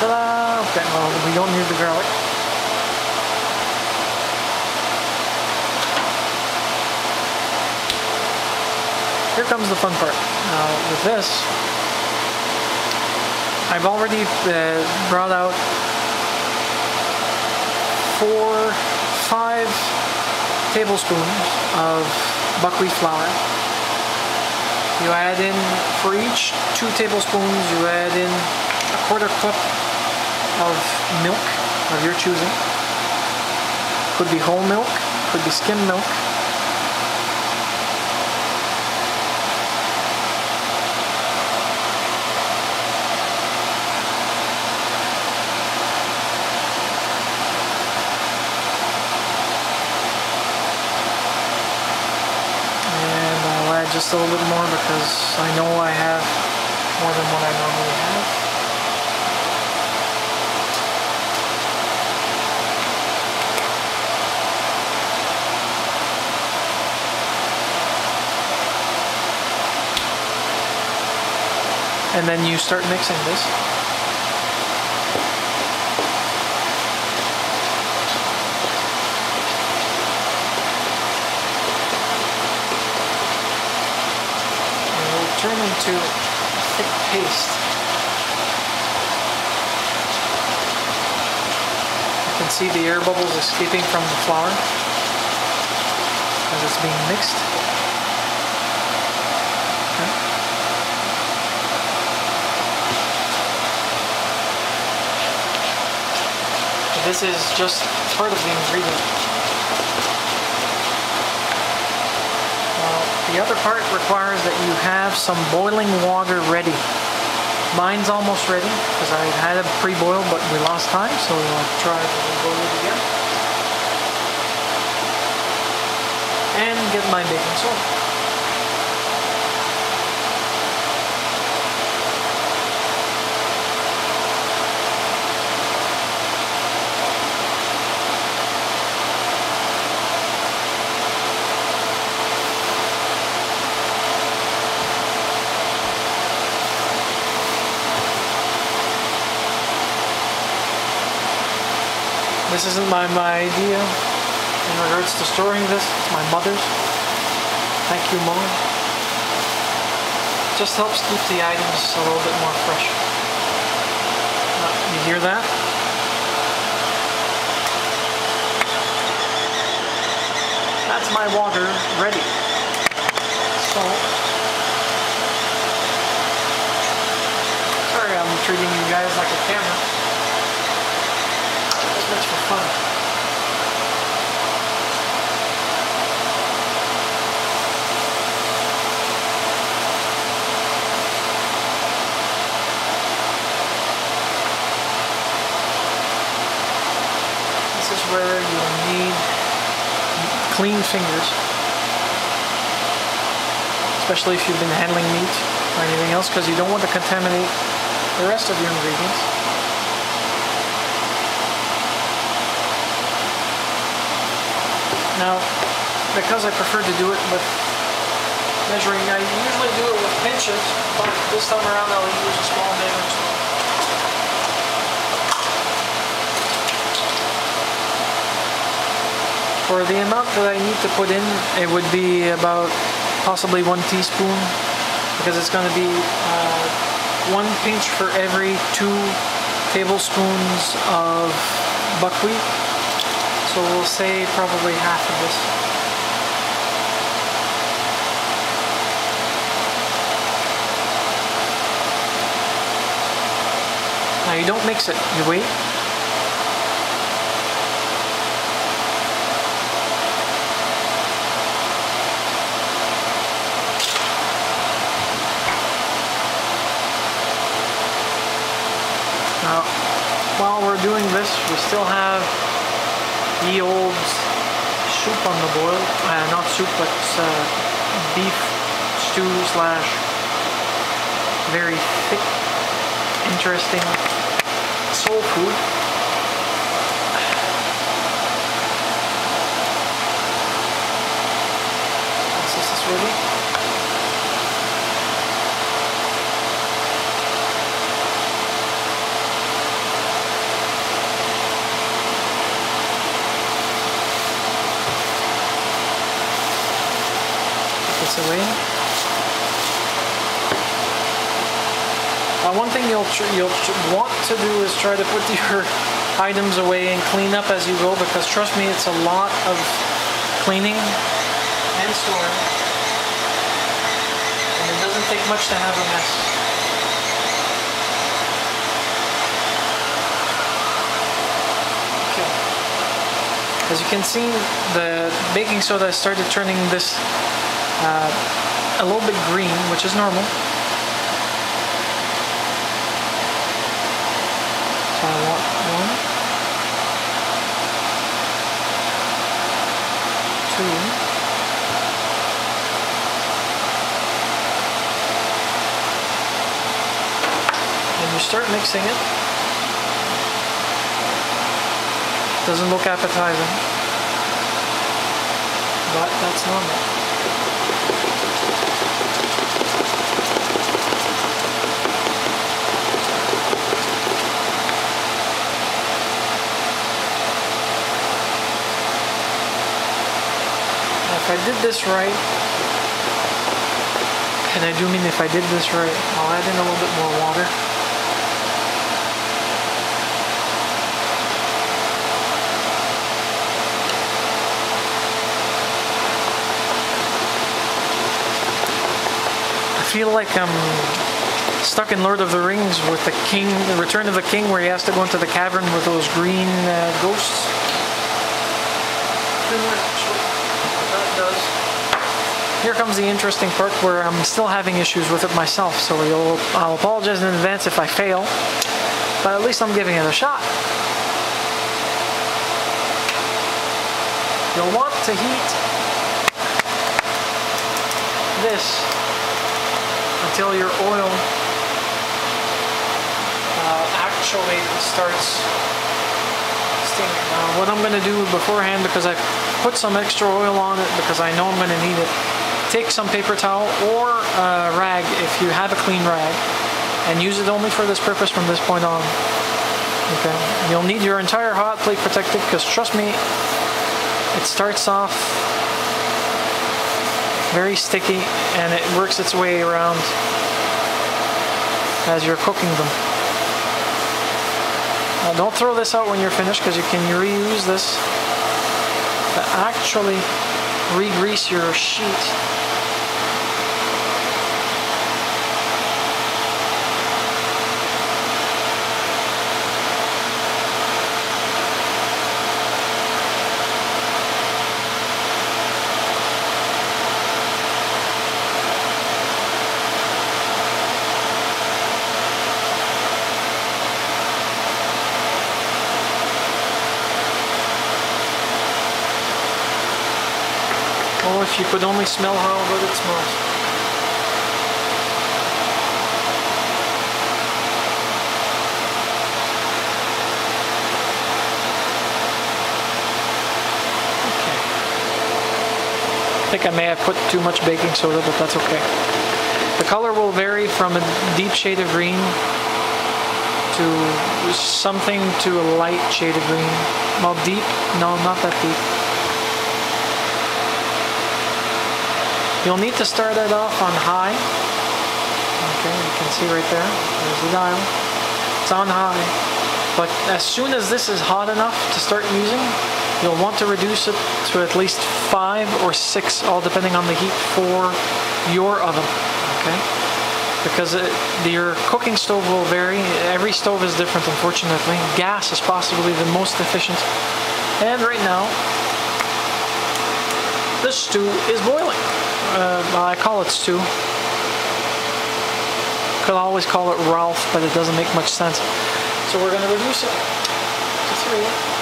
Ta-da! Okay, well, we don't need the garlic. Here comes the fun part. Now, with this, I've already brought out 5 tablespoons of buckwheat flour. You add in, for each 2 tablespoons, you add in a 1/4 cup of milk of your choosing. Could be whole milk, could be skim milk. Just a little bit more because I know I have more than what I normally have. And then you start mixing this. Turn into a thick paste. You can see the air bubbles escaping from the flour as it's being mixed. Okay. This is just part of the ingredient. The other part requires that you have some boiling water ready. Mine's almost ready because I had it pre-boiled, but we lost time, so I'll try to boil it again. And get my baking soda. This isn't my idea in regards to storing this. It's my mother's. Thank you, Mom. Just helps keep the items a little bit more fresh. You hear that? That's my water ready. So, sorry I'm treating you guys like a camera. That's for fun. This is where you need clean fingers, especially if you've been handling meat or anything else, because you don't want to contaminate the rest of your ingredients. Now, because I prefer to do it with measuring, I usually do it with pinches, but this time around I'll use a small measuring spoon. For the amount that I need to put in, it would be about possibly 1 teaspoon, because it's going to be 1 pinch for every 2 tablespoons of buckwheat. So we'll say probably half of this. Now you don't mix it, you wait. Now, while we're doing this, we still have the old soup on the boil. Not soup, but beef stew slash very thick, interesting soul food. Once this is ready, this away. One thing you'll want to do is try to put your items away and clean up as you go, because trust me, it's a lot of cleaning and storing, and it doesn't take much to have a mess. Okay. As you can see, the baking soda started turning this a little bit green, which is normal. So I want 1, 2. And you start mixing it. Doesn't look appetizing, but that's normal. If I did this right, and I do mean if I did this right, I'll add in a little bit more water. I feel like I'm stuck in Lord of the Rings with the king, the Return of the King, where he has to go into the cavern with those green ghosts. Here comes the interesting part where I'm still having issues with it myself, so I'll apologize in advance if I fail, but at least I'm giving it a shot. You'll want to heat this until your oil actually starts steaming. Now, what I'm going to do beforehand, because I've put some extra oil on it because I know I'm going to need it, take some paper towel or a rag if you have a clean rag, and use it only for this purpose from this point on. Okay, you'll need your entire hot plate protected, because trust me, it starts off very sticky and it works its way around as you're cooking them. Now, don't throw this out when you're finished, because you can reuse this to actually re-grease your sheet. Oh, if you could only smell how good it smells. Okay. I think I may have put too much baking soda, but that's okay. The color will vary from a deep shade of green to something to a light shade of green. Well, deep? No, not that deep. You'll need to start it off on high. Okay, you can see right there. There's the dial. It's on high. But as soon as this is hot enough to start using, you'll want to reduce it to at least 5 or 6, all depending on the heat for your oven. Okay? Because your cooking stove will vary. Every stove is different, unfortunately. Gas is possibly the most efficient. And right now, the stew is boiling. I call it stew. Could always call it Ralph, but it doesn't make much sense. So we're going to reduce it to 3.